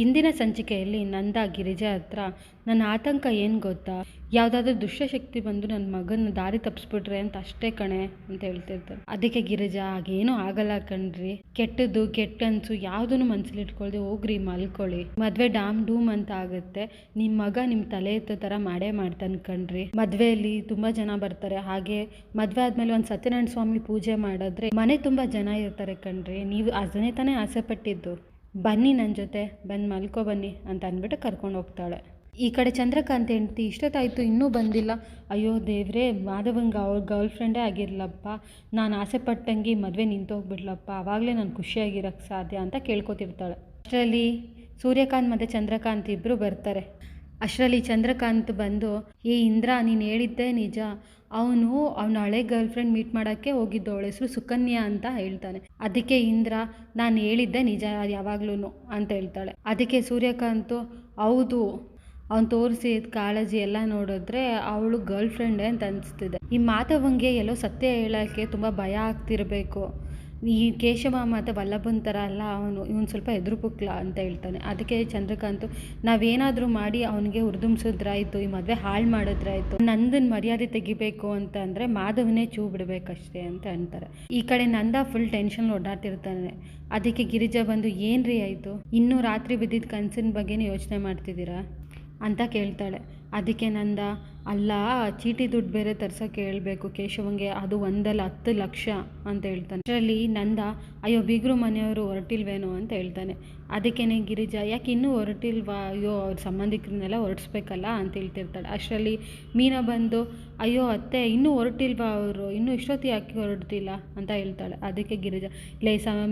ಇಂದಿನ ಸಂಚಿಕೆಯಲ್ಲಿ ನಂದ ಗಿರಿಜಾ ಹತ್ರ ನನ್ನ ಆತಂಕ ಏನು ಗೊತ್ತಾ, ಯಾವುದಾದ್ರೂ ದುಷ್ಟಶಕ್ತಿ ಬಂದು ನನ್ನ ಮಗನ ದಾರಿ ತಪ್ಪಿಸ್ಬಿಟ್ರೆ ಅಂತ ಅಷ್ಟೇ ಕಣೆ ಅಂತ ಹೇಳ್ತಿರ್ತಾರೆ. ಅದಕ್ಕೆ ಗಿರಿಜಾ ಹಾಗೇನೂ ಆಗಲ್ಲ ಕಣ್ರಿ, ಕೆಟ್ಟದ್ದು ಕೆಟ್ಟ ಅನ್ಸು ಯಾವುದನ್ನು ಮನಸ್ಸಲ್ಲಿ ಇಟ್ಕೊಳ್ದೆ ಹೋಗ್ರಿ ಮಲ್ಕೊಳ್ಳಿ, ಮದುವೆ ಡಾಮ್ ಡೂಮ್ ಅಂತ ಆಗುತ್ತೆ, ನಿಮ್ಮ ಮಗ ನಿಮ್ಮ ತಲೆ ಎತ್ತೋ ಥರ ಮಾಡೇ ಮಾಡ್ತಾನೆ ಕಣ್ರಿ. ಮದುವೆಯಲ್ಲಿ ತುಂಬ ಜನ ಬರ್ತಾರೆ, ಹಾಗೆ ಮದುವೆ ಆದಮೇಲೆ ಒಂದು ಸತ್ಯನಾರಾಯಣ ಸ್ವಾಮಿ ಪೂಜೆ ಮಾಡಿದ್ರೆ ಮನೆ ತುಂಬ ಜನ ಇರ್ತಾರೆ ಕಣ್ರಿ, ನೀವು ಅದನ್ನೇ ತಾನೇ ಆಸೆ ಪಟ್ಟಿದ್ದು, ಬನ್ನಿ ನನ್ನ ಜೊತೆ ಬಂದು ಮಲ್ಕೊ ಬನ್ನಿ ಅಂತ ಅಂದ್ಬಿಟ್ಟು ಕರ್ಕೊಂಡು ಹೋಗ್ತಾಳೆ. ಈ ಕಡೆ ಚಂದ್ರಕಾಂತ್ ಹೆಂಡ್ತಿ ಇಷ್ಟೊತ್ತಾಯಿತು ಇನ್ನೂ ಬಂದಿಲ್ಲ, ಅಯ್ಯೋ ದೇವ್ರೇ, ಮಾಧವಂಗೆ ಅವ್ರ ಗರ್ಲ್ ಫ್ರೆಂಡೇ ಆಗಿರಲಪ್ಪ, ನಾನು ಆಸೆ ಪಟ್ಟಂಗೆ ಮದುವೆ ನಿಂತೋಗ್ಬಿಡ್ಲಪ್ಪ, ಆವಾಗಲೇ ನಾನು ಖುಷಿಯಾಗಿರೋಕ್ಕೆ ಸಾಧ್ಯ ಅಂತ ಕೇಳ್ಕೊತಿರ್ತಾಳೆ. ಅಷ್ಟರಲ್ಲಿ ಸೂರ್ಯಕಾಂತ್ ಮತ್ತು ಚಂದ್ರಕಾಂತ್ ಇಬ್ಬರು ಬರ್ತಾರೆ. ಅಷ್ಟರಲ್ಲಿ ಚಂದ್ರಕಾಂತ್ ಬಂದು, ಏ ಇಂದ್ರ, ನೀನು ಹೇಳಿದ್ದೆ ನಿಜ, ಅವನ ಹಳೆ ಗರ್ಲ್ ಫ್ರೆಂಡ್ ಮೀಟ್ ಮಾಡೋಕ್ಕೆ ಹೋಗಿದ್ದು, ಅವಳ ಹೆಸರು ಸುಕನ್ಯಾ ಅಂತ ಹೇಳ್ತಾನೆ. ಅದಕ್ಕೆ ಇಂದ್ರ, ನಾನು ಹೇಳಿದ್ದೆ ನಿಜ ಯಾವಾಗ್ಲೂ ಅಂತ ಹೇಳ್ತಾಳೆ. ಅದಕ್ಕೆ ಸೂರ್ಯಕಾಂತು, ಹೌದು, ಅವ್ನು ತೋರಿಸಿದ ಕಾಳಜಿ ಎಲ್ಲ ನೋಡಿದ್ರೆ ಅವಳು ಗರ್ಲ್ ಫ್ರೆಂಡೇ ಅಂತ ಅನಿಸ್ತಿದೆ, ಈ ಮಾಧವಂಗೆ ಎಲ್ಲೋ ಸತ್ಯ ಹೇಳೋಕ್ಕೆ ತುಂಬ ಭಯ ಆಗ್ತಿರಬೇಕು, ಈ ಕೇಶವ ಮತ್ತು ವಲ್ಲಭನ್ ಥರ ಅಲ್ಲ ಇವನು ಸ್ವಲ್ಪ ಎದುರು ಪುಕ್ಲ ಅಂತ ಹೇಳ್ತಾನೆ. ಅದಕ್ಕೆ ಚಂದ್ರಕಾಂತು, ನಾವೇನಾದರೂ ಮಾಡಿ ಅವನಿಗೆ ಹುರಿದುಂಬಿಸಿದ್ರಾಯ್ತು, ಈ ಮದುವೆ ಹಾಳು ಮಾಡಿದ್ರಾಯ್ತು, ನಂದನ್ ಮರ್ಯಾದೆ ತೆಗಿಬೇಕು ಅಂತ ಅಂದರೆ ಮಾಧವನೇ ಚೂ ಬಿಡಬೇಕಷ್ಟೇ ಅಂತ ಅಂತಾರೆ. ಈ ಕಡೆ ನಂದ ಫುಲ್ ಟೆನ್ಷನ್ ಓಡಾಡ್ತಿರ್ತಾನೆ. ಅದಕ್ಕೆ ಗಿರಿಜಾ ಬಂದು, ಏನ್ರಿ ಆಯಿತು, ಇನ್ನೂ ರಾತ್ರಿ ಬಿದ್ದಿದ್ದ ಕನಸಿನ ಬಗ್ಗೆನೇ ಯೋಚನೆ ಮಾಡ್ತಿದ್ದೀರಾ ಅಂತ ಕೇಳ್ತಾಳೆ. ಅದಕ್ಕೆ ನಂದ, ಅಲ್ಲ, ಚೀಟಿ ದುಡ್ಡು ಬೇರೆ ತರ್ಸೋಕ್ಕೆ ಹೇಳ್ಬೇಕು ಕೇಶವಂಗೆ, ಅದು 1 ಲಕ್ಷ ಅಂತ ಹೇಳ್ತಾನೆ. ಅಷ್ಟರಲ್ಲಿ ನಂದ, ಅಯ್ಯೋ ಬೀಗರು ಮನೆಯವರು ಹೊರಟಿಲ್ವೇನೋ ಅಂತ ಹೇಳ್ತಾನೆ. ಅದಕ್ಕೇನೆ ಗಿರಿಜಾ, ಯಾಕೆ ಇನ್ನೂ ಹೊರಟಿಲ್ವಾ, ಅಯ್ಯೋ ಅವ್ರ ಸಂಬಂಧಿಕರನ್ನೆಲ್ಲ ಹೊರಡಿಸ್ಬೇಕಲ್ಲ ಅಂತ ಹೇಳ್ತಿರ್ತಾಳೆ. ಅಷ್ಟರಲ್ಲಿ ಮೀನಾ ಬಂದು, ಅಯ್ಯೋ ಅತ್ತೆ, ಇನ್ನೂ ಹೊರಟಿಲ್ವಾ ಅವರು, ಇನ್ನೂ ಇಷ್ಟೊತ್ತಿ ಯಾಕೆ ಹೊರಡ್ತಿಲ್ಲ ಅಂತ ಹೇಳ್ತಾಳೆ. ಅದಕ್ಕೆ ಗಿರಿಜಾ,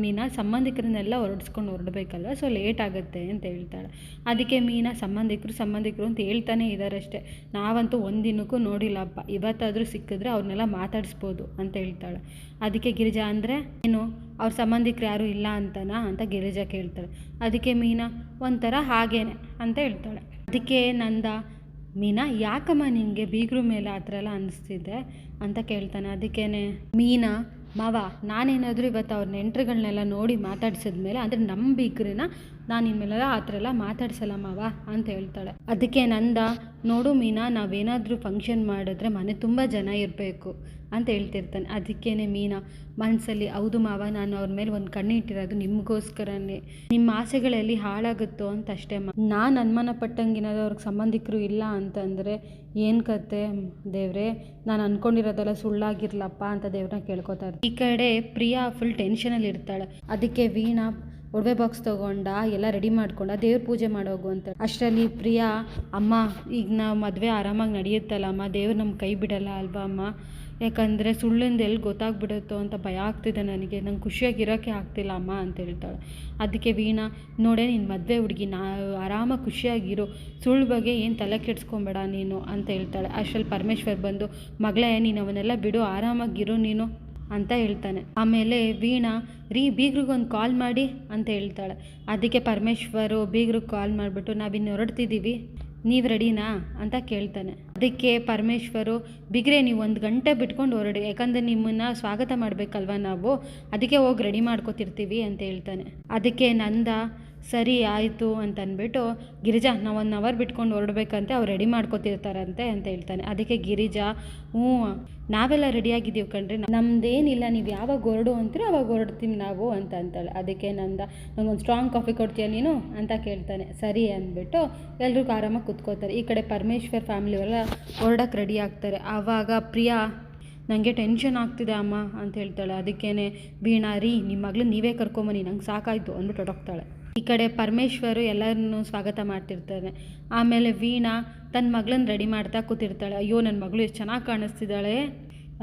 ಮೀನಾ, ಸಂಬಂಧಿಕರನ್ನೆಲ್ಲ ಹೊರಡಬೇಕಲ್ವ, ಸೊ ಲೇಟ್ ಆಗುತ್ತೆ ಅಂತ ಹೇಳ್ತಾಳೆ. ಅದಕ್ಕೆ ಮೀನಾ, ಸಂಬಂಧಿಕರು ಅಂತ ಹೇಳ್ತಾನೆ ಇದ್ದಾರಷ್ಟೇ, ನಾವಂತೂ ಒಂದಿನಕ್ಕೂ ನೋಡಿಲ್ಲಪ್ಪ, ಇವತ್ತಾದರೂ ಸಿಕ್ಕಿದ್ರೆ ಅವ್ರನ್ನೆಲ್ಲ ಮಾತಾಡಿಸ್ಬೋದು ಅಂತ ಹೇಳ್ತಾಳೆ. ಅದಕ್ಕೆ ಗಿರಿಜಾ, ಅಂದರೆ ಏನು, ಅವ್ರ ಸಂಬಂಧಿಕರು ಯಾರೂ ಇಲ್ಲ ಅಂತನಾ ಅಂತ ಗಿರಿಜಾ ಕೇಳ್ತಾಳೆ. ಅದಕ್ಕೆ ಮೀನಾ, ಒಂಥರ ಹಾಗೇನೆ ಅಂತ ಹೇಳ್ತಾಳೆ. ಅದಕ್ಕೆ ನಂದ, ಮೀನಾ, ಯಾಕಮ್ಮ ನಿನಗೆ ಬೀಗ್ರ ಮೇಲೆ ಆ ಥರ ಎಲ್ಲ ಅನ್ನಿಸ್ತಿದೆ ಅಂತ ಕೇಳ್ತಾನೆ. ಅದಕ್ಕೇನೆ ಮೀನಾ, ಮಾವ, ನಾನೇನಾದರೂ ಇವತ್ತು ಅವ್ರ ನೆಂಟ್ರುಗಳನ್ನೆಲ್ಲ ನೋಡಿ ಮಾತಾಡ್ಸಿದ್ಮೇಲೆ, ಅಂದರೆ ನಮ್ಮ ಬೀಗ್ರನ್ನ ನಾನು ಇನ್ಮೇಲೆಲ್ಲ ಆ ಥರ ಎಲ್ಲ ಮಾತಾಡ್ಸಲ್ಲ ಮಾವ ಅಂತ ಹೇಳ್ತಾಳೆ. ಅದಕ್ಕೆ ನಂದ, ನೋಡು ಮೀನಾ, ನಾವೇನಾದರೂ ಫಂಕ್ಷನ್ ಮಾಡಿದ್ರೆ ಮನೆ ತುಂಬ ಜನ ಇರಬೇಕು ಅಂತ ಹೇಳ್ತಿರ್ತಾನೆ. ಅದಕ್ಕೇನೆ ಮೀನಾ ಮನಸ್ಸಲ್ಲಿ, ಹೌದು ಮಾವ, ನಾನು ಅವ್ರ ಮೇಲೆ ಒಂದು ಕಣ್ಣು ಇಟ್ಟಿರೋದು ನಿಮಗೋಸ್ಕರನೇ, ನಿಮ್ಮ ಆಸೆಗಳಲ್ಲಿ ಹಾಳಾಗುತ್ತೋ ಅಂತ ಅಷ್ಟೇ ನಾನು ಅನುಮಾನ ಪಟ್ಟಂಗೇನಾದ್ರು ಅವ್ರಿಗೆ ಸಂಬಂಧಿಕರು ಇಲ್ಲ ಅಂತಂದರೆ ಏನು ಕತೆ ದೇವ್ರೆ, ನಾನು ಅಂದ್ಕೊಂಡಿರೋದೆಲ್ಲ ಸುಳ್ಳಾಗಿರ್ಲಪ್ಪ ಅಂತ ದೇವ್ರನ್ನ ಕೇಳ್ಕೊತಾರೆ. ಈ ಕಡೆ ಪ್ರಿಯಾ ಫುಲ್ ಟೆನ್ಷನಲ್ಲಿ ಇರ್ತಾಳೆ. ಅದಕ್ಕೆ ವೀಣಾ ಒಡವೆ ಬಾಕ್ಸ್ ತೊಗೊಂಡ ಎಲ್ಲ ರೆಡಿ ಮಾಡ್ಕೊಂಡ ದೇವ್ರ ಪೂಜೆ ಮಾಡೋಗು ಅಂತ. ಅಷ್ಟರಲ್ಲಿ ಪ್ರಿಯಾ, ಅಮ್ಮ, ಈಗ ನಾವು ಮದುವೆ ಆರಾಮಾಗಿ ನಡೆಯುತ್ತಲ್ಲ ಅಮ್ಮ, ದೇವ್ರು ನಮ್ಮ ಕೈ ಬಿಡಲ್ಲ ಅಲ್ವಾ ಅಮ್ಮ, ಯಾಕಂದರೆ ಸುಳ್ಳಿಂದ ಎಲ್ಲಿ ಗೊತ್ತಾಗ್ಬಿಡುತ್ತೋ ಅಂತ ಭಯ ಆಗ್ತಿದೆ ನನಗೆ, ನಂಗೆ ಖುಷಿಯಾಗಿರೋಕ್ಕೆ ಆಗ್ತಿಲ್ಲ ಅಮ್ಮ ಅಂತ ಹೇಳ್ತಾಳೆ. ಅದಕ್ಕೆ ವೀಣಾ, ನೋಡೇ ನಿನ್ನ ಮದುವೆ ಹುಡುಗಿ, ಆರಾಮಾಗಿ ಖುಷಿಯಾಗಿರು, ಸುಳ್ಳು ಬಗ್ಗೆ ಏನು ತಲೆ ಕೆಡಿಸ್ಕೊಬೇಡ ನೀನು ಅಂತ ಹೇಳ್ತಾಳೆ. ಅಷ್ಟರಲ್ಲಿ ಪರಮೇಶ್ವರ್ ಬಂದು, ಮಗಳೇ, ನೀನು ಅವನ್ನೆಲ್ಲ ಬಿಡು, ಆರಾಮಾಗಿರು ನೀನು ಅಂತ ಹೇಳ್ತಾನೆ. ಆಮೇಲೆ ವೀಣಾ, ಬೀಗ್ರಿಗೊಂದು ಕಾಲ್ ಮಾಡಿ ಅಂತ ಹೇಳ್ತಾಳೆ. ಅದಕ್ಕೆ ಪರಮೇಶ್ವರು ಬೀಗ್ರಿಗೆ ಕಾಲ್ ಮಾಡಿಬಿಟ್ಟು, ನಾವಿನ್ನು ಹೊರಡ್ತಿದ್ದೀವಿ, ನೀವು ರೆಡಿನಾ ಅಂತ ಕೇಳ್ತಾನೆ. ಅದಕ್ಕೆ ಪರಮೇಶ್ವರು, ಬಿಗ್ರೆ ನೀವು 1 ಗಂಟೆ ಬಿಟ್ಕೊಂಡು ಹೊರಡಿ, ಯಾಕಂದರೆ ನಿಮ್ಮನ್ನು ಸ್ವಾಗತ ಮಾಡಬೇಕಲ್ವ ನಾವು, ಅದಕ್ಕೆ ಹೋಗಿ ರೆಡಿ ಮಾಡ್ಕೊತಿರ್ತೀವಿ ಅಂತ ಹೇಳ್ತಾನೆ. ಅದಕ್ಕೆ ನಂದ, ಸರಿ ಆಯಿತು ಅಂತ ಅಂದ್ಬಿಟ್ಟು, ಗಿರಿಜಾ, ನಾವು 1 ಅವರ್ ಬಿಟ್ಕೊಂಡು ಹೊರಡ್ಬೇಕಂತೆ, ಅವ್ರು ರೆಡಿ ಮಾಡ್ಕೊತಿರ್ತಾರಂತೆ ಅಂತ ಹೇಳ್ತಾನೆ. ಅದಕ್ಕೆ ಗಿರಿಜಾ, ಹ್ಞೂ, ನಾವೆಲ್ಲ ರೆಡಿಯಾಗಿದ್ದೀವಿ ಕಣ್ರಿ, ನಮ್ಮದೇನಿಲ್ಲ, ನೀವು ಯಾವಾಗ ಹೊರಡು ಅಂತೀರೋ ಅವಾಗ ಹೊರಡ್ತೀವಿ ನಾವು ಅಂತ ಅಂತಾಳೆ. ಅದಕ್ಕೆ ನಂದ, ನಂಗೊಂದು ಸ್ಟ್ರಾಂಗ್ ಕಾಫಿ ಕೊಡ್ತೀಯ ನೀನು ಅಂತ ಕೇಳ್ತಾನೆ. ಸರಿ ಅಂದ್ಬಿಟ್ಟು ಎಲ್ರಿಗೂ ಆರಾಮಾಗಿ ಕೂತ್ಕೋತಾರೆ. ಈ ಕಡೆ ಪರಮೇಶ್ವರ್ ಫ್ಯಾಮಿಲಿಯವರೆಲ್ಲ ಹೊರಡಕ್ಕೆ ರೆಡಿ ಆಗ್ತಾರೆ. ಆವಾಗ ಪ್ರಿಯಾ, ನನಗೆ ಟೆನ್ಷನ್ ಆಗ್ತಿದೆ ಅಮ್ಮ ಅಂತ ಹೇಳ್ತಾಳೆ. ಅದಕ್ಕೇನೆ ವೀಣಾ, ನಿಮ್ಮ ಮಗಳು ನೀವೇ ಕರ್ಕೊಂಬನ್ನಿ, ನಂಗೆ ಸಾಕಾಯಿತು ಅಂದ್ಬಿಟ್ಟು ಹೊರಟೋಗ್ತಾಳೆ. ಈ ಕಡೆ ಪರಮೇಶ್ವರು ಎಲ್ಲರನ್ನೂ ಸ್ವಾಗತ ಮಾಡ್ತಿರ್ತಾನೆ. ಆಮೇಲೆ ವೀಣಾ ತನ್ನ ಮಗಳನ್ನ ರೆಡಿ ಮಾಡ್ತಾ ಕೂತಿರ್ತಾಳೆ. ಅಯ್ಯೋ, ನನ್ನ ಮಗಳು ಎಷ್ಟು ಚೆನ್ನಾಗಿ ಕಾಣಿಸ್ತಿದ್ದಾಳೆ,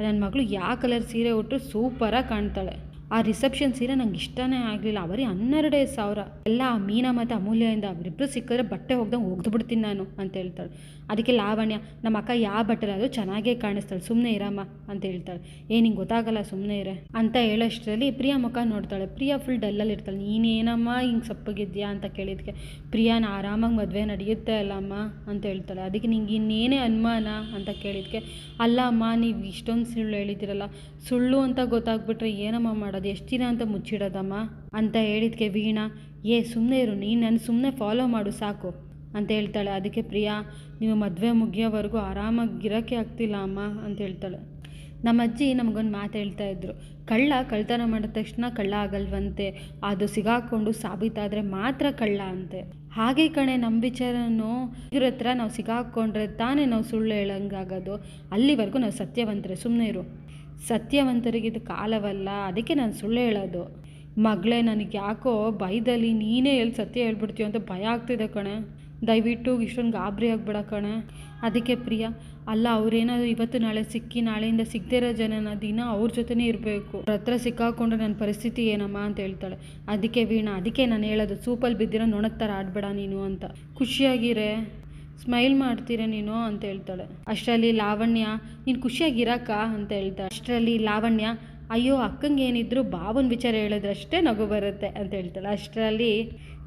ನನ್ನ ಮಗಳು ಯಾವ ಕಲರ್ ಸೀರೆ ಉಟ್ಟರು ಸೂಪರಾಗಿ ಕಾಣ್ತಾಳೆ, ಆ ರಿಸೆಪ್ಷನ್ ಸೀರೆ ನಂಗೆ ಇಷ್ಟನೇ ಆಗಲಿಲ್ಲ, ಅವರೇ 12,000 ಎಲ್ಲ ಮೀನಾ ಮತ್ತು ಅಮೂಲ್ಯದಿಂದ, ಅವರಿಬ್ಬರು ಸಿಕ್ಕಿದ್ರೆ ಬಟ್ಟೆ ಹೋಗ್ದು ಬಿಡ್ತೀನಿ ನಾನು ಅಂತ ಹೇಳ್ತಾಳೆ. ಅದಕ್ಕೆ ಲಾವಣ್ಯ, ನಮ್ಮ ಅಕ್ಕ ಯಾವ ಬಟ್ಟೆ ಅದು ಚೆನ್ನಾಗೇ ಕಾಣಿಸ್ತಾಳೆ, ಸುಮ್ಮನೆ ಇರಮ್ಮ ಅಂತ ಹೇಳ್ತಾಳೆ. ನಿಂಗೆ ಗೊತ್ತಾಗಲ್ಲ, ಸುಮ್ಮನೆ ಇರೆ ಅಂತ ಹೇಳೋಷ್ಟರಲ್ಲಿ ಪ್ರಿಯಾ ಮುಖ ನೋಡ್ತಾಳೆ. ಪ್ರಿಯಾ ಫುಲ್ ಡಲ್ಲಲ್ಲಿ ಇರ್ತಾಳೆ. ನೀನೇನಮ್ಮ ಹಿಂಗೆ ಸಪ್ಪಗಿದ್ಯಾ ಅಂತ ಕೇಳಿದ್ಕೆ, ಪ್ರಿಯಾನ ಆರಾಮಾಗಿ ಮದುವೆ ನಡೆಯುತ್ತೆ ಅಲ್ಲಮ್ಮ ಅಂತ ಹೇಳ್ತಾಳೆ. ಅದಕ್ಕೆ ನಿಂಗೆ ಇನ್ನೇನೇ ಅನುಮಾನ ಅಂತ ಕೇಳಿದ್ಕೆ, ಅಲ್ಲ ಅಮ್ಮ, ನೀವು ಇಷ್ಟೊಂದು ಸುಳ್ಳು ಹೇಳಿದ್ದೀರಲ್ಲ, ಸುಳ್ಳು ಅಂತ ಗೊತ್ತಾಗ್ಬಿಟ್ರೆ ಏನಮ್ಮ ಮಾಡೋದು, ಅದು ಎಷ್ಟು ದಿನ ಅಂತ ಮುಚ್ಚಿಡೋದಮ್ಮ ಅಂತ ಹೇಳಿದ್ಕೆ ವೀಣಾ, ಸುಮ್ಮನೆ ಇರು, ನೀನು ನನ್ನ ಸುಮ್ಮನೆ ಫಾಲೋ ಮಾಡು ಸಾಕು ಅಂತ ಹೇಳ್ತಾಳೆ. ಅದಕ್ಕೆ ಪ್ರಿಯಾ, ನೀವು ಮದುವೆ ಮುಗಿಯೋವರೆಗೂ ಆರಾಮಾಗಿರೋಕ್ಕೆ ಆಗ್ತಿಲ್ಲ ಅಮ್ಮ ಅಂತ ಹೇಳ್ತಾಳೆ. ನಮ್ಮ ಅಜ್ಜಿ ನಮಗೊಂದು ಮಾತು ಹೇಳ್ತಾ ಇದ್ರು, ಕಳ್ತನ ಮಾಡಿದ ತಕ್ಷಣ ಕಳ್ಳ ಆಗಲ್ವಂತೆ, ಅದು ಸಿಗಾಕೊಂಡು ಸಾಬೀತಾದರೆ ಮಾತ್ರ ಕಳ್ಳ ಅಂತೆ. ಹಾಗೆ ಕಣೆ, ನಮ್ಮ ವಿಚಾರನೂ ಇದ್ರ ಹತ್ರ ನಾವು ಸಿಗಾಕೊಂಡ್ರೆ ತಾನೇ ನಾವು ಸುಳ್ಳು ಹೇಳಂಗಾಗೋದು. ಅಲ್ಲಿವರೆಗೂ ನಾವು ಸತ್ಯವಂತರೆ, ಸುಮ್ಮನೆ ಇರು. ಸತ್ಯವಂತರಿಗಿದು ಕಾಲವಲ್ಲ, ಅದಕ್ಕೆ ನಾನು ಸುಳ್ಳು ಹೇಳೋದು. ಮಗಳೇ, ನನಗೆ ಯಾಕೋ ಭಯದಲ್ಲಿ ನೀನೇ ಎಲ್ಲಿ ಸತ್ಯ ಹೇಳ್ಬಿಡ್ತೀಯೋ ಅಂತ ಭಯ ಆಗ್ತಿದೆ ಕಣೆ. ದಯವಿಟ್ಟು ಇಷ್ಟೊಂದು ಗಾಬರಿ ಆಗ್ಬೇಡ ಕಣೆ. ಅದಕ್ಕೆ ಪ್ರಿಯಾ, ಅಲ್ಲ ಅವ್ರೇನಾದ್ರು ಇವತ್ತು ನಾಳೆ ಸಿಕ್ಕಿ ನಾಳೆಯಿಂದ ಸಿಗದೇ ಇರೋ ಜನನ ದಿನ ಅವ್ರ ಜೊತೆನೇ ಇರಬೇಕು, ಅವ್ರ ಹತ್ರ ಸಿಕ್ಕಾಕೊಂಡ್ರೆ ನನ್ನ ಪರಿಸ್ಥಿತಿ ಏನಮ್ಮ ಅಂತ ಹೇಳ್ತಾಳೆ. ಅದಕ್ಕೆ ವೀಣಾ, ಅದಕ್ಕೆ ನಾನು ಹೇಳೋದು, ಸೂಪಲ್ಲಿ ಬಿದ್ದಿರೋ ನೊಣದ ಥರ ಆಡಬೇಡ ನೀನು ಅಂತ, ಖುಷಿಯಾಗಿರೇ, ಸ್ಮೈಲ್ ಮಾಡ್ತೀರ ನೀನು ಅಂತ ಹೇಳ್ತಾಳೆ. ಅಷ್ಟರಲ್ಲಿ ಲಾವಣ್ಯ, ನೀನು ಖುಷಿಯಾಗಿರಕ್ಕ ಅಂತ ಹೇಳ್ತಾಳೆ. ಅಷ್ಟರಲ್ಲಿ ಲಾವಣ್ಯ, ಅಯ್ಯೋ ಅಕ್ಕಂಗೆ ಏನಿದ್ರು ಬಾವನ ವಿಚಾರ ಹೇಳಿದ್ರಷ್ಟೇ ನಗು ಬರುತ್ತೆ ಅಂತ ಹೇಳ್ತಾಳೆ. ಅಷ್ಟರಲ್ಲಿ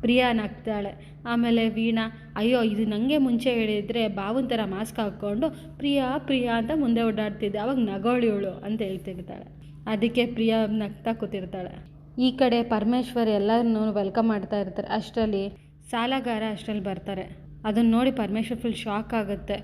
ಪ್ರಿಯಾ ನಗ್ತಾಳೆ. ಆಮೇಲೆ ವೀಣಾ, ಅಯ್ಯೋ ಇದು ನನಗೆ ಮುಂಚೆ ಹೇಳಿದರೆ ಬಾವನ ಥರ ಮಾಸ್ಕ್ ಹಾಕ್ಕೊಂಡು ಪ್ರಿಯಾ ಪ್ರಿಯಾ ಅಂತ ಮುಂದೆ ಓಡಾಡ್ತಿದ್ದೆ, ಅವಾಗ ನಗೋಳಿವಳು ಅಂತ ಹೇಳ್ತಿರ್ತಾಳೆ. ಅದಕ್ಕೆ ಪ್ರಿಯಾ ನಗ್ತಾ ಕೂತಿರ್ತಾಳೆ. ಈ ಕಡೆ ಪರಮೇಶ್ವರ್ ಎಲ್ಲರನ್ನೂ ವೆಲ್ಕಮ್ ಮಾಡ್ತಾ ಇರ್ತಾರೆ. ಅಷ್ಟರಲ್ಲಿ ಸಾಲಗಾರ ಅಷ್ಟರಲ್ಲಿ ಬರ್ತಾರೆ. ಅದನ್ನು ನೋಡಿ ಪರಮೇಶ್ವರ್ ಫುಲ್ ಶಾಕ್ ಆಗುತ್ತೆ.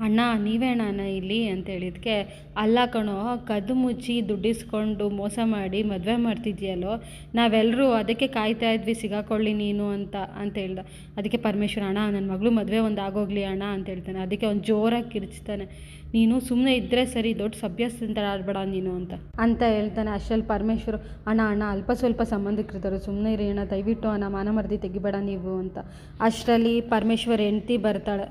ಅಣ್ಣ ನೀವೇಣ ಇಲ್ಲಿ ಅಂತ ಹೇಳಿದ್ಕೆ, ಅಲ್ಲ ಕಣೋ, ಕದ್ದು ಮುಚ್ಚಿ ದುಡ್ಡಿಸ್ಕೊಂಡು ಮೋಸ ಮಾಡಿ ಮದುವೆ ಮಾಡ್ತಿದ್ಯಲ್ಲೋ, ನಾವೆಲ್ಲರೂ ಅದಕ್ಕೆ ಕಾಯ್ತಾ ಇದ್ವಿ ಸಿಗಾಕೊಳ್ಳಿ ನೀನು ಅಂತ ಹೇಳ್ದ. ಅದಕ್ಕೆ ಪರಮೇಶ್ವರ, ಅಣ್ಣ ನನ್ನ ಮಗಳು ಮದುವೆ ಒಂದು ಆಗೋಗ್ಲಿ ಅಣ್ಣ ಅಂತ ಹೇಳ್ತಾನೆ. ಅದಕ್ಕೆ ಅವ್ನು ಜೋರಾಗಿ ಕಿರ್ಚ್ತಾನೆ, ನೀನು ಸುಮ್ಮನೆ ಇದ್ದರೆ ಸರಿ, ದೊಡ್ಡ ಸಭ್ಯಸ್ಥ ಆಡಬೇಡ ನೀನು ಅಂತ ಹೇಳ್ತಾನೆ. ಅಷ್ಟರಲ್ಲಿ ಪರಮೇಶ್ವರ, ಅಣ್ಣ ಅಲ್ಪ ಸ್ವಲ್ಪ ಸಂಬಂಧಿಕರಿದ್ದಾರೆ, ಸುಮ್ಮನೆ ಇರಿ ಅಣ್ಣ, ದಯವಿಟ್ಟು ಅಣ್ಣ ಮಾನ ಮರ್ದಿ ತೆಗಿಬೇಡ ನೀವು ಅಂತ. ಅಷ್ಟರಲ್ಲಿ ಪರಮೇಶ್ವರ್ ಹೆಂಡ್ತಿ ಬರ್ತಾಳೆ.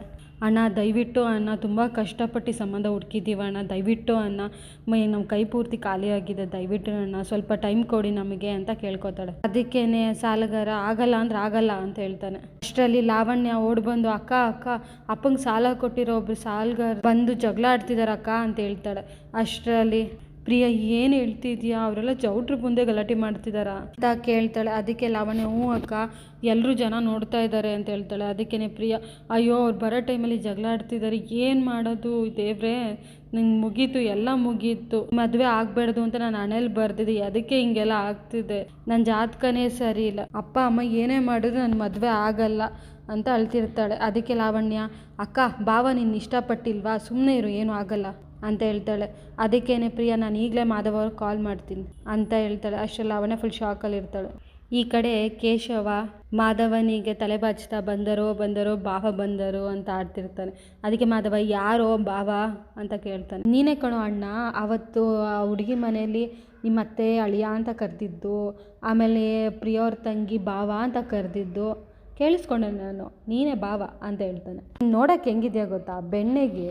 ಅಣ್ಣ ದಯವಿಟ್ಟು ಅಣ್ಣ, ತುಂಬ ಕಷ್ಟಪಟ್ಟು ಸಂಬಂಧ ಹುಡುಕಿದ್ದೀವಿ ಅಣ್ಣ, ದಯವಿಟ್ಟು ಅಣ್ಣ, ನಮ್ಮ ಕೈ ಪೂರ್ತಿ ಖಾಲಿಯಾಗಿದೆ, ದಯವಿಟ್ಟು ಅಣ್ಣ ಸ್ವಲ್ಪ ಟೈಮ್ ಕೊಡಿ ನಮಗೆ ಅಂತ ಕೇಳ್ಕೊತಾಳೆ. ಅದಕ್ಕೇನೆ ಸಾಲಗಾರ, ಆಗಲ್ಲ ಅಂದ್ರೆ ಆಗಲ್ಲ ಅಂತ ಹೇಳ್ತಾನೆ. ಅಷ್ಟರಲ್ಲಿ ಲಾವಣ್ಯ ಓಡ್ ಬಂದು, ಅಕ್ಕ ಅಪ್ಪಂಗೆ ಸಾಲ ಕೊಟ್ಟಿರೋ ಒಬ್ರು ಸಾಲಗಾರ ಬಂದು ಜಗಳ ಆಡ್ತಿದಾರೆ ಅಕ್ಕ ಅಂತ ಹೇಳ್ತಾಳೆ. ಅಷ್ಟರಲ್ಲಿ ಪ್ರಿಯಾ, ಏನು ಹೇಳ್ತಿದ್ಯಾ, ಅವರೆಲ್ಲ ಚೌಟ್ರ ಮುಂದೆ ಗಲಾಟೆ ಮಾಡ್ತಿದಾರ ಅಂತ ಕೇಳ್ತಾಳೆ. ಅದಕ್ಕೆ ಲಾವಣ್ಯ, ಹ್ಞೂ ಅಕ್ಕ, ಎಲ್ಲರೂ ಜನ ನೋಡ್ತಾ ಇದ್ದಾರೆ ಅಂತ ಹೇಳ್ತಾಳೆ. ಅದಕ್ಕೇ ಪ್ರಿಯಾ, ಅಯ್ಯೋ ಅವ್ರು ಬರೋ ಟೈಮಲ್ಲಿ ಜಗಳ ಆಡ್ತಿದ್ದಾರೆ, ಏನು ಮಾಡೋದು ದೇವ್ರೆ, ನಂಗೆ ಮುಗೀತು, ಎಲ್ಲ ಮುಗೀತು, ಮದುವೆ ಆಗಬಾರ್ದು ಅಂತ ನಾನು ಹಣೆಯಲ್ಲಿ ಬರ್ದಿದ್ದೆ, ಅದಕ್ಕೆ ಹಿಂಗೆಲ್ಲ ಆಗ್ತಿದೆ, ನನ್ನ ಜಾತಕನೇ ಸರಿ ಇಲ್ಲ, ಅಪ್ಪ ಅಮ್ಮ ಏನೇ ಮಾಡಿದ್ರು ನನ್ನ ಮದುವೆ ಆಗಲ್ಲ ಅಂತ ಅಳ್ತಿರ್ತಾಳೆ. ಅದಕ್ಕೆ ಲಾವಣ್ಯ, ಅಕ್ಕ ಭಾವ ನಿನ್ನ ಇಷ್ಟಪಟ್ಟಿಲ್ವಾ, ಸುಮ್ಮನೆ ಇರು, ಏನೂ ಆಗಲ್ಲ ಅಂತ ಹೇಳ್ತಾಳೆ. ಅದಕ್ಕೇನೆ ಪ್ರಿಯಾ, ನಾನು ಈಗಲೇ ಮಾಧವ್ ಅವ್ರಿಗೆ ಕಾಲ್ ಮಾಡ್ತೀನಿ ಅಂತ ಹೇಳ್ತಾಳೆ. ಅಷ್ಟರಲ್ಲಿ ಲಾವಣ್ಯ ಫುಲ್ ಶಾಕಲ್ಲಿ ಇರ್ತಾಳೆ. ಈ ಕಡೆ ಕೇಶವ ಮಾಧವನಿಗೆ ತಲೆ ಬಾಚ್ತಾ ಬಂದರೋ ಭಾವ ಬಂದರು ಅಂತ ಆಡ್ತಿರ್ತಾನೆ. ಅದಕ್ಕೆ ಮಾಧವ, ಯಾರೋ ಭಾವ ಅಂತ ಕೇಳ್ತಾನೆ. ನೀನೇ ಕಣೋ ಅಣ್ಣ, ಅವತ್ತು ಆ ಹುಡುಗಿ ಮನೆಯಲ್ಲಿ ನಿಮ್ಮ ಅತ್ತೆ ಅಳಿಯ ಅಂತ ಕರೆದಿದ್ದು, ಆಮೇಲೆ ಪ್ರಿಯವ್ರ ತಂಗಿ ಭಾವ ಅಂತ ಕರೆದಿದ್ದು, ಕೇಳಿಸ್ಕೊಂಡೆ ನಾನು, ನೀನೇ ಭಾವ ಅಂತ ಹೇಳ್ತಾನೆ. ನೋಡೋಕ್ಕೆ ಹೆಂಗಿದೆಯಾ ಗೊತ್ತಾ, ಬೆಣ್ಣೆಗೆ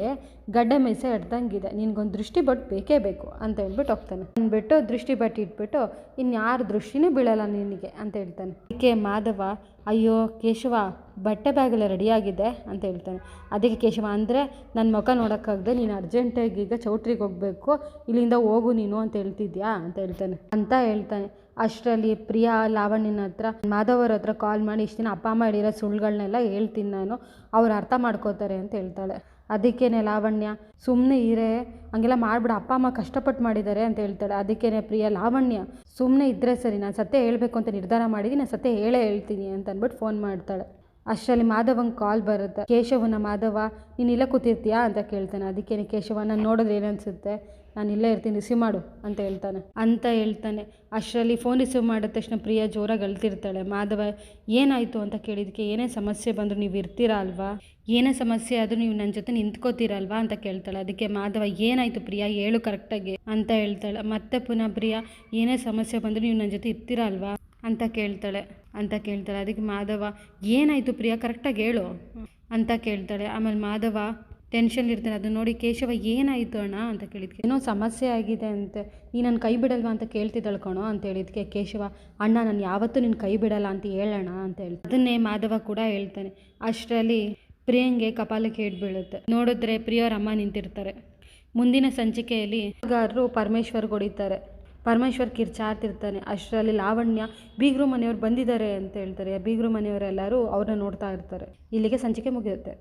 ಗಡ್ಡೆ ಮೀಸೆ ಇಡ್ದಂಗಿದೆ, ನಿನ್ಗೊಂದು ದೃಷ್ಟಿ ಬಟ್ ಬೇಕೇ ಬೇಕು ಅಂತ ಹೇಳ್ಬಿಟ್ಟು ಹೋಗ್ತಾನೆ. ಅಂದ್ಬಿಟ್ಟು ದೃಷ್ಟಿ ಬಟ್ಟು ಇಟ್ಬಿಟ್ಟು ಇನ್ಯಾರ ದೃಷ್ಟಿನೂ ಬೀಳಲ್ಲ ನಿನಗೆ ಅಂತ ಹೇಳ್ತಾನೆ. ಅದಕ್ಕೆ ಮಾಧವ, ಅಯ್ಯೋ ಕೇಶವ, ಬಟ್ಟೆ ಬ್ಯಾಗೆಲ್ಲ ರೆಡಿಯಾಗಿದೆ ಅಂತ ಹೇಳ್ತಾನೆ. ಅದಕ್ಕೆ ಕೇಶವ, ಅಂದರೆ ನನ್ನ ಮುಖ ನೋಡೋಕ್ಕಾಗದೆ ನೀನು ಅರ್ಜೆಂಟಾಗಿ ಈಗ ಚೌಟ್ರಿಗೆ ಹೋಗಬೇಕು, ಇಲ್ಲಿಂದ ಹೋಗು ನೀನು ಅಂತ ಹೇಳ್ತಿದ್ಯಾ ಅಂತ ಹೇಳ್ತಾನೆ. ಅಷ್ಟರಲ್ಲಿ ಪ್ರಿಯಾ ಲಾವಣ್ಯನ ಹತ್ರ, ಮಾಧವರ ಹತ್ರ ಕಾಲ್ ಮಾಡಿ ಇಷ್ಟು ದಿನ ಅಪ್ಪ ಅಮ್ಮ ಹೇಳಿರೋ ಸುಳ್ಳುಗಳನ್ನೆಲ್ಲ ಹೇಳ್ತೀನಿ ನಾನು, ಅವ್ರು ಅರ್ಥ ಮಾಡ್ಕೋತಾರೆ ಅಂತ ಹೇಳ್ತಾಳೆ. ಅದಕ್ಕೇನೆ ಲಾವಣ್ಯ, ಸುಮ್ಮನೆ ಇರೇ, ಹಂಗೆಲ್ಲ ಮಾಡ್ಬಿಡ, ಅಪ್ಪ ಅಮ್ಮ ಕಷ್ಟಪಟ್ಟು ಮಾಡಿದ್ದಾರೆ ಅಂತ ಹೇಳ್ತಾಳೆ. ಅದಕ್ಕೇನೆ ಪ್ರಿಯಾ, ಲಾವಣ್ಯ ಸುಮ್ಮನೆ ಇದ್ದರೆ ಸರಿ, ನಾನು ಸತ್ಯ ಹೇಳಬೇಕು ಅಂತ ನಿರ್ಧಾರ ಮಾಡಿದ್ದೀನಿ, ನಾನು ಸತ್ಯ ಹೇಳ್ತೀನಿ ಅಂತ ಅಂದ್ಬಿಟ್ಟು ಫೋನ್ ಮಾಡ್ತಾಳೆ. ಅಷ್ಟರಲ್ಲಿ ಮಾಧವಂಗೆ ಕಾಲ್ ಬರುತ್ತೆ. ಕೇಶವನ, ಮಾಧವ ನೀನು ಇಲ್ಲೇ ಕೂತಿರ್ತೀಯಾ ಅಂತ ಕೇಳ್ತಾನೆ. ಅದಕ್ಕೇನೆ ಕೇಶವ, ನಾನು ನೋಡಿದ್ರೆ ಏನನ್ಸುತ್ತೆ, ನಾನು ಇಲ್ಲೇ ಇರ್ತೀನಿ, ರಿಸೀವ್ ಮಾಡು ಅಂತ ಹೇಳ್ತಾನೆ. ಅಷ್ಟರಲ್ಲಿ ಫೋನ್ ರಿಸೀವ್ ಮಾಡಿದ ತಕ್ಷಣ ಪ್ರಿಯಾ ಜೋರಾಗಿ ಅಳ್ತಿರ್ತಾಳೆ. ಮಾಧವ, ಏನಾಯಿತು ಅಂತ ಕೇಳಿದಕ್ಕೆ, ಏನೇ ಸಮಸ್ಯೆ ಬಂದರೂ ನೀವು ಇರ್ತೀರಾ ಅಲ್ವಾ, ಏನೇ ಸಮಸ್ಯೆ ಆದರೂ ನೀವು ನನ್ನ ಜೊತೆ ನಿಂತ್ಕೋತೀರಲ್ವಾ ಅಂತ ಕೇಳ್ತಾಳೆ. ಅದಕ್ಕೆ ಮಾಧವ, ಏನಾಯಿತು ಪ್ರಿಯಾ, ಹೇಳು ಕರೆಕ್ಟಾಗಿ ಅಂತ ಹೇಳ್ತಾಳೆ. ಮತ್ತೆ ಪುನಃ ಪ್ರಿಯಾ, ಏನೇ ಸಮಸ್ಯೆ ಬಂದರೂ ನೀವು ನನ್ನ ಜೊತೆ ಇರ್ತೀರಾ ಅಲ್ವಾ ಅಂತ ಕೇಳ್ತಾಳೆ. ಅದಕ್ಕೆ ಮಾಧವ, ಏನಾಯಿತು ಪ್ರಿಯಾ, ಕರೆಕ್ಟಾಗಿ ಹೇಳು ಅಂತ ಕೇಳ್ತಾಳೆ. ಆಮೇಲೆ ಮಾಧವ ಟೆನ್ಷನ್ ಇರ್ತಾನೆ. ಅದನ್ನ ನೋಡಿ ಕೇಶವ, ಏನಾಯಿತು ಅಣ್ಣ ಅಂತ ಕೇಳಿದ್ಕೆ, ಏನೋ ಸಮಸ್ಯೆ ಆಗಿದೆ ಅಂತೆ, ನೀ ನನ್ನ ಕೈ ಬಿಡಲ್ವಾ ಅಂತ ಕೇಳ್ತಿದ್ದಳು ಕಣೋ ಅಂತ ಹೇಳಿದ್ಕೆ ಕೇಶವ, ಅಣ್ಣ ನಾನು ಯಾವತ್ತೂ ನಿನ್ನ ಕೈ ಬಿಡಲ್ಲ ಅಂತ ಹೇಳೋಣ ಅಂತ ಹೇಳ್ತಾನೆ. ಅದನ್ನೇ ಮಾಧವ ಕೂಡ ಹೇಳ್ತಾನೆ. ಅಷ್ಟರಲ್ಲಿ ಪ್ರಿಯಂಗೆ ಕಪಾಲಕ್ಕೆ ಏಟ್ ಬೀಳುತ್ತೆ. ನೋಡಿದ್ರೆ ಪ್ರಿಯವ್ರ ಅಮ್ಮ ನಿಂತಿರ್ತಾರೆ. ಮುಂದಿನ ಸಂಚಿಕೆಯಲ್ಲಿ ಪರಮೇಶ್ವರ್ಗೆ ಹೊಡಿತಾರೆ. ಪರಮೇಶ್ವರ್ ಕಿರ್ಚಾಡ್ತಿರ್ತಾನೆ. ಅಷ್ಟರಲ್ಲಿ ಲಾವಣ್ಯ, ಬೀಗರು ಮನೆಯವ್ರು ಬಂದಿದ್ದಾರೆ ಅಂತ ಹೇಳ್ತಾರೆ. ಬೀಗರು ಮನೆಯವರೆಲ್ಲರೂ ಅವ್ರನ್ನ ನೋಡ್ತಾ ಇರ್ತಾರೆ. ಇಲ್ಲಿಗೆ ಸಂಚಿಕೆ ಮುಗಿಯುತ್ತೆ.